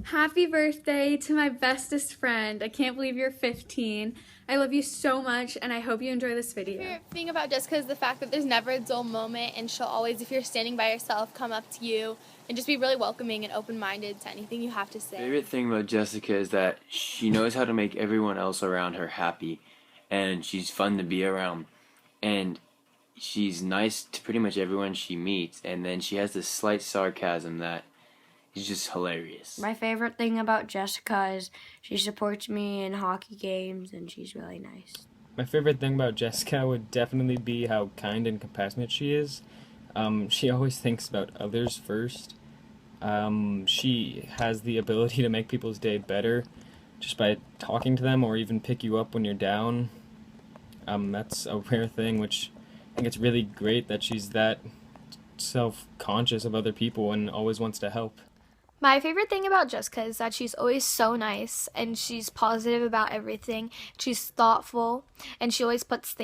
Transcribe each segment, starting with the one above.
Happy birthday to my bestest friend. I can't believe you're 15. I love you so much, and I hope you enjoy this video. My favorite thing about Jessica is the fact that there's never a dull moment, and she'll always, if you're standing by yourself, come up to you and just be really welcoming and open-minded to anything you have to say. Favorite thing about Jessica is that she knows how to make everyone else around her happy, and she's fun to be around, and she's nice to pretty much everyone she meets, and then she has this slight sarcasm that is just hilarious. My favorite thing about Jessica is she supports me in hockey games, and she's really nice. My favorite thing about Jessica would definitely be how kind and compassionate she is. She always thinks about others first. She has the ability to make people's day better just by talking to them or even pick you up when you're down. That's a rare thing, which I think it's really great that she's that self-conscious of other people and always wants to help. My favorite thing about Jessica is that she's always so nice and she's positive about everything. She's thoughtful and she always puts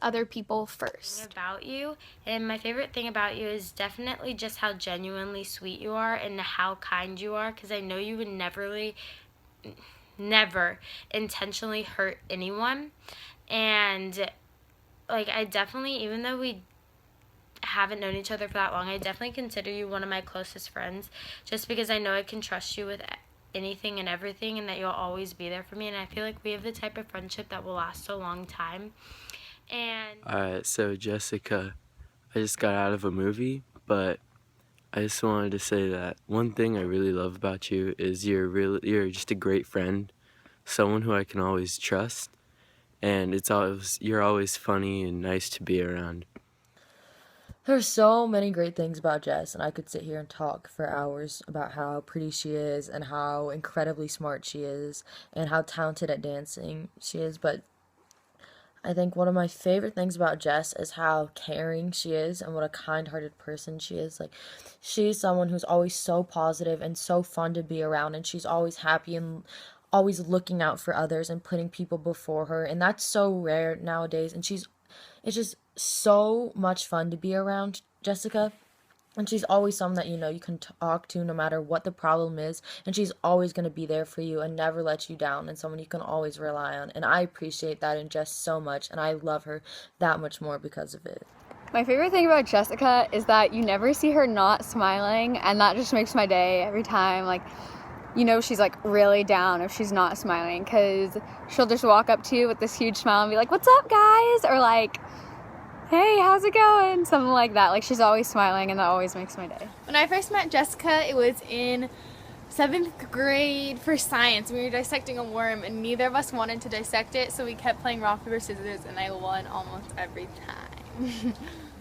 other people first. About you, and my favorite thing about you is definitely just how genuinely sweet you are and how kind you are, because I know you would never intentionally hurt anyone. And I definitely, even though we haven't known each other for that long, I definitely consider you one of my closest friends, just because I know I can trust you with anything and everything, and that you'll always be there for me. And I feel like we have the type of friendship that will last a long time. And Alright, so Jessica, I just got out of a movie, but I just wanted to say that one thing I really love about you is you're just a great friend, someone who I can always trust, and you're always funny and nice to be around. There's so many great things about Jess, and I could sit here and talk for hours about how pretty she is and how incredibly smart she is and how talented at dancing she is, but I think one of my favorite things about Jess is how caring she is and what a kind-hearted person she is. She's someone who's always so positive and so fun to be around, and she's always happy and always looking out for others and putting people before her, and that's so rare nowadays, and it's just so much fun to be around Jessica. And she's always someone that you can talk to no matter what the problem is, and she's always going to be there for you and never let you down, and someone you can always rely on. And I appreciate that in Jess so much, and I love her that much more because of it. My favorite thing about Jessica is that you never see her not smiling, and that just makes my day every time. She's really down if she's not smiling, because she'll just walk up to you with this huge smile and be like, "What's up, guys?" Or "Hey, how's it going?" Something like that. She's always smiling, and that always makes my day. When I first met Jessica, it was in 7th grade for science. We were dissecting a worm, and neither of us wanted to dissect it, so we kept playing rock, paper, scissors, and I won almost every time.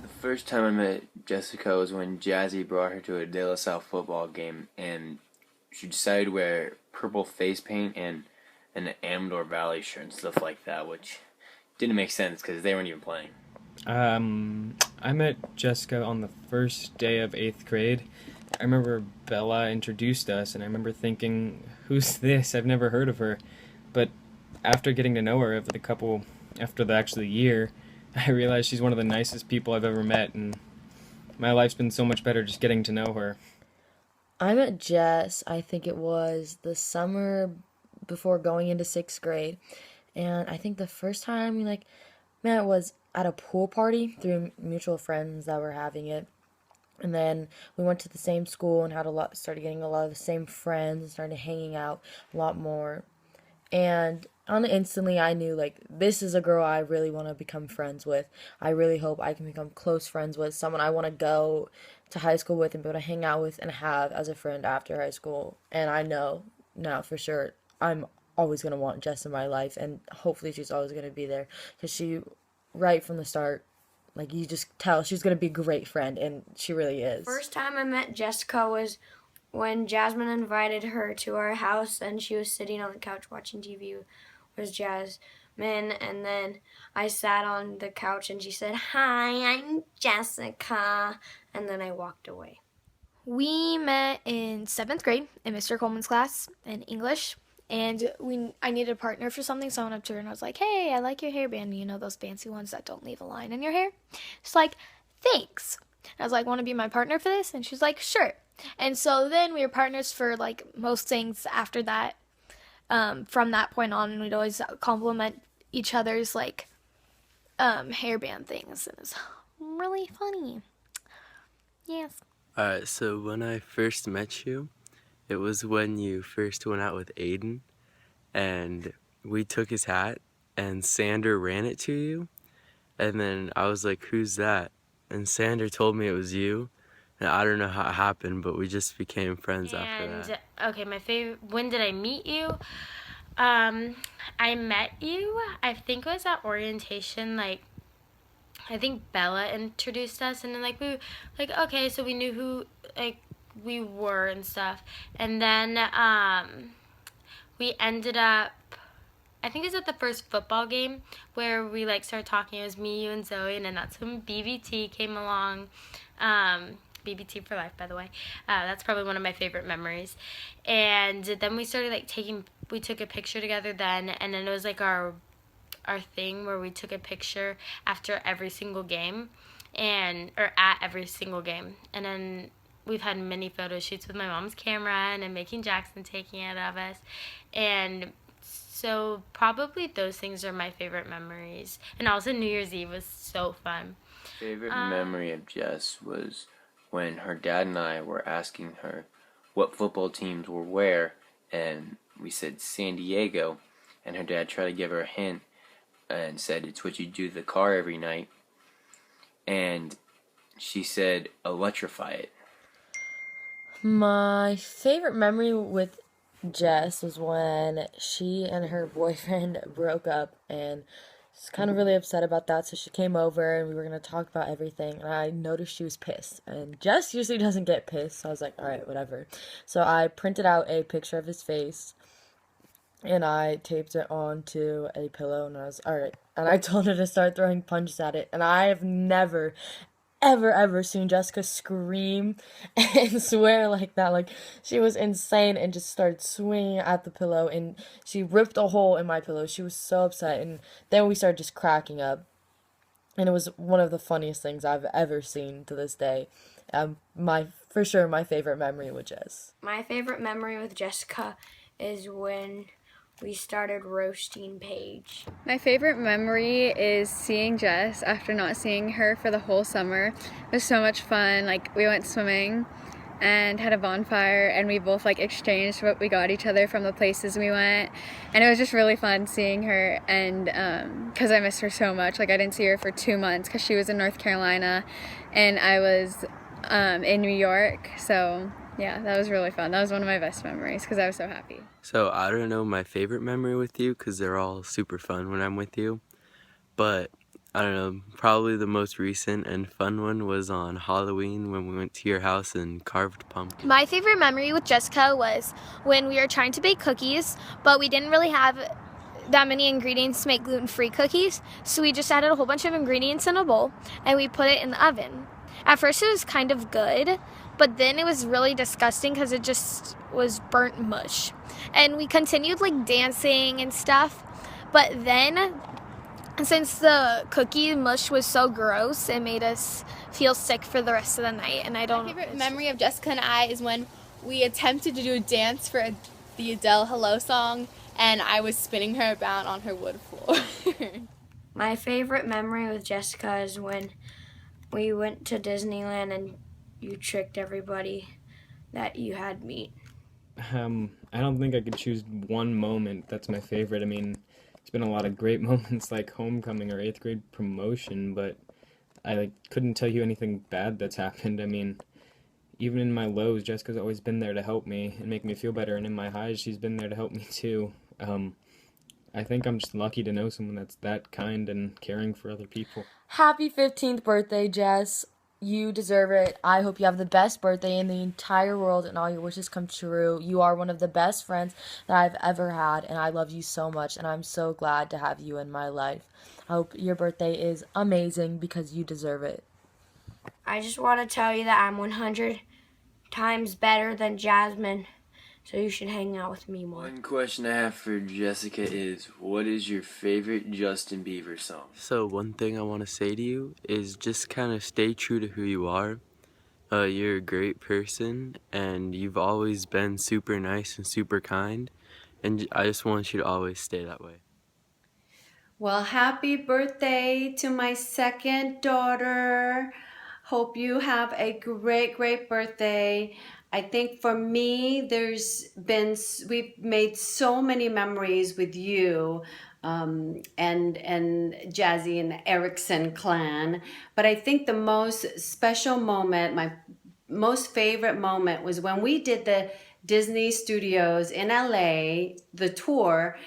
The first time I met Jessica was when Jazzy brought her to a De La Salle football game, and she decided to wear purple face paint and an Amador Valley shirt and stuff like that, which didn't make sense because they weren't even playing. I met Jessica on the first day of 8th grade. I remember Bella introduced us, and I remember thinking, "Who's this? I've never heard of her." But after getting to know her after the year, I realized she's one of the nicest people I've ever met, and my life's been so much better just getting to know her. I met Jess, I think it was the summer before going into 6th grade, and I think the first time we met was at a pool party through mutual friends that were having it. And then we went to the same school and started getting a lot of the same friends and started hanging out a lot more. And instantly I knew, this is a girl I really want to become friends with. I really hope I can become close friends with, someone I want to go to high school with and be able to hang out with and have as a friend after high school. And I know now for sure I'm always going to want Jess in my life, and hopefully she's always going to be there, because she, right from the start, you just tell she's going to be a great friend, and she really is. First time I met Jessica was when Jasmine invited her to our house, and she was sitting on the couch watching TV with Jasmine, and then I sat on the couch and she said, "Hi, I'm Jessica," and then I walked away. We met in 7th grade in Mr. Coleman's class in English. And I needed a partner for something, so I went up to her and I was like, "Hey, I like your hairband. Those fancy ones that don't leave a line in your hair?" She's like, "Thanks." And I was like, "Want to be my partner for this?" And she's like, "Sure." And so then we were partners for like most things after that. From that point on, and we'd always compliment each other's like hairband things. It was really funny. Yes. Alright, so when I first met you, it was when you first went out with Aiden, and we took his hat, and Sander ran it to you, and then I was like, who's that? And Sander told me it was you, and I don't know how it happened, but we just became friends after that. Okay, my favorite. When did I meet you? I met you. I think it was at orientation. Like, I think Bella introduced us, and then like we, like okay, so we knew who like we were and stuff, and then we ended up. I think it was at the first football game where we like started talking. It was me, you, and Zoe, and then that's when BBT came along. BBT for life, by the way. That's probably one of my favorite memories. And then we started like we took a picture together then, and then it was like our thing where we took a picture after every single game, or at every single game. And then we've had many photo shoots with my mom's camera, and then making Jackson taking it of us. And so probably those things are my favorite memories. And also New Year's Eve was so fun. Favorite memory of Jess was when her dad and I were asking her what football teams were where, and we said San Diego, and her dad tried to give her a hint and said it's what you do to the car every night, and she said electrify it. My favorite memory with Jess was when she and her boyfriend broke up, and she's kind of really upset about that, so she came over and we were going to talk about everything, and I noticed she was pissed, and Jess usually doesn't get pissed, so I was like, alright, whatever. So I printed out a picture of his face, and I taped it onto a pillow, and I was, alright, and I told her to start throwing punches at it, and I have never, ever seen Jessica scream and swear like that. Like, she was insane and just started swinging at the pillow, and she ripped a hole in my pillow. She was so upset, and then we started just cracking up, and it was one of the funniest things I've ever seen to this day. For sure my favorite memory with Jess. My favorite memory with Jessica is when we started roasting Paige. My favorite memory is seeing Jess after not seeing her for the whole summer. It was so much fun. Like, we went swimming and had a bonfire, and we both like exchanged what we got each other from the places we went, and it was just really fun seeing her. And because I missed her so much. Like, I didn't see her for 2 months because she was in North Carolina and I was in New York. So yeah, that was really fun. That was one of my best memories because I was so happy. So I don't know my favorite memory with you because they're all super fun when I'm with you, but I don't know, probably the most recent and fun one was on Halloween when we went to your house and carved pumpkins. My favorite memory with Jessica was when we were trying to bake cookies, but we didn't really have that many ingredients to make gluten-free cookies, so we just added a whole bunch of ingredients in a bowl and we put it in the oven. At first it was kind of good, but then it was really disgusting because it just was burnt mush. And we continued like dancing and stuff, but then since the cookie mush was so gross, it made us feel sick for the rest of the night. And I don't My favorite memory of Jessica and I is when we attempted to do a dance for the Adele Hello song, and I was spinning her about on her wood floor. My favorite memory with Jessica is when we went to Disneyland and you tricked everybody that you had meet. I don't think I could choose one moment that's my favorite. I mean, it's been a lot of great moments like homecoming or 8th grade promotion, but I couldn't tell you anything bad that's happened. I mean, even in my lows, Jessica's always been there to help me and make me feel better, and in my highs, she's been there to help me too. I think I'm just lucky to know someone that's that kind and caring for other people. Happy 15th birthday, Jess. You deserve it. I hope you have the best birthday in the entire world and all your wishes come true. You are one of the best friends that I've ever had, and I love you so much, and I'm so glad to have you in my life. I hope your birthday is amazing because you deserve it. I just want to tell you that I'm 100 times better than Jasmine, so you should hang out with me more. One question I have for Jessica is, what is your favorite Justin Bieber song? So one thing I want to say to you is just kind of stay true to who you are, You're a great person, and you've always been super nice and super kind, and I just want you to always stay that way. Well, happy birthday to my second daughter. Hope you have a great, great birthday. I think for me, we've made so many memories with you, and Jazzy and the Erickson clan. But I think the most special moment, my most favorite moment, was when we did the Disney Studios in LA, the tour,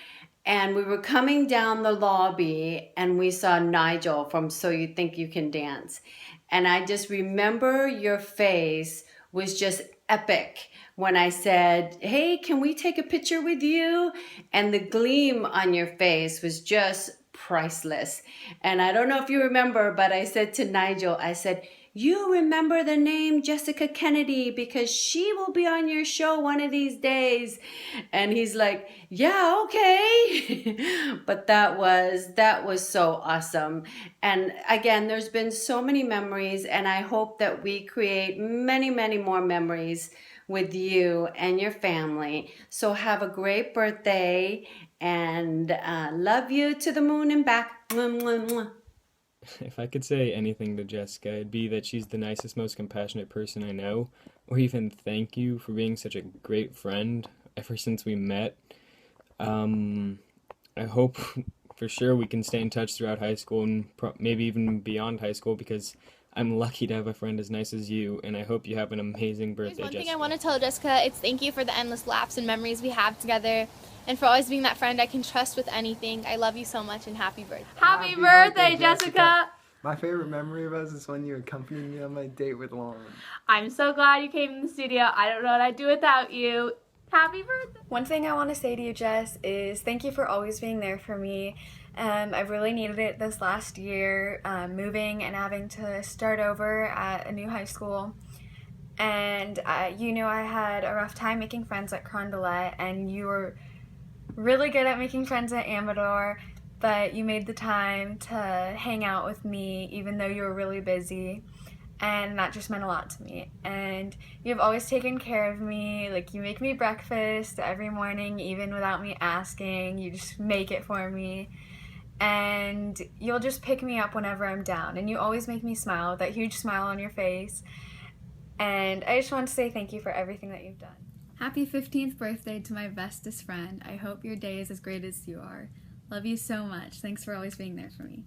and we were coming down the lobby and we saw Nigel from So You Think You Can Dance. And I just remember your face was just epic when I said, "Hey, can we take a picture with you?" And the gleam on your face was just priceless. And I don't know if you remember, but I said to Nigel, I said, "You remember the name Jessica Kennedy because she will be on your show one of these days." And he's like, "Yeah, okay." But that was so awesome. And again, there's been so many memories, and I hope that we create many, many more memories with you and your family. So have a great birthday, and love you to the moon and back. Mwah, mwah, mwah. If I could say anything to Jessica, it'd be that she's the nicest, most compassionate person I know, or even thank you for being such a great friend ever since we met. I hope for sure we can stay in touch throughout high school and maybe even beyond high school, because I'm lucky to have a friend as nice as you, and I hope you have an amazing birthday, There's one Jessica. thing I want to tell Jessica. It's thank you for the endless laughs and memories we have together, and for always being that friend I can trust with anything. I love you so much, and happy birthday. Happy birthday, Jessica! My favorite memory of us is when you accompanied me on my date with Lauren. I'm so glad you came in the studio. I don't know what I'd do without you. Happy birthday! One thing I want to say to you, Jess, is thank you for always being there for me. I've really needed it this last year, moving and having to start over at a new high school. And you know, I had a rough time making friends at Carondelet, and you were really good at making friends at Amador, but you made the time to hang out with me even though you were really busy, and that just meant a lot to me. And you've always taken care of me. Like, you make me breakfast every morning even without me asking. You just make it for me, and you'll just pick me up whenever I'm down, and you always make me smile with that huge smile on your face. And I just want to say thank you for everything that you've done. Happy 15th birthday to my bestest friend. I hope your day is as great as you are. Love you so much. Thanks for always being there for me.